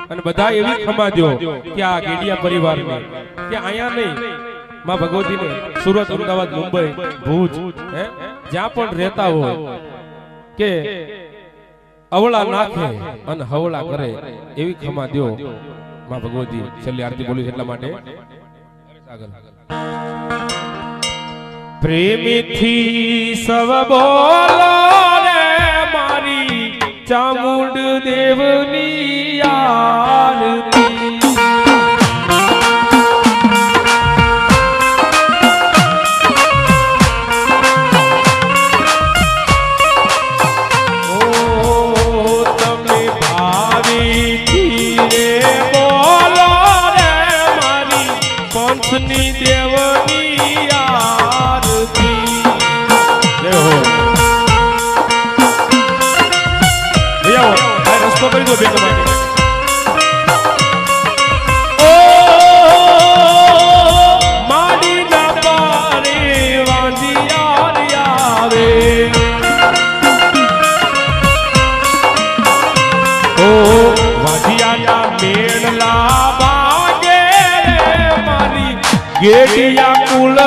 અને બધા એવી ખમા દો કે આ ગેડિયા પરિવારને કે આયા નહીં માં ભગવતીને સુરત, અમદાવાદ, મુંબઈ, ભુજ જ્યાં પણ રહેતા હોય કે અવળા નાખે અને હવળા કરે એવી ખમા દો માં ભગવતી. છેલ્લી આરતી બોલી એટલા માટે પ્રેમથી સવ બોલો રે મારી ચામુંડ દેવની આરતી. ગેડિયા કુલ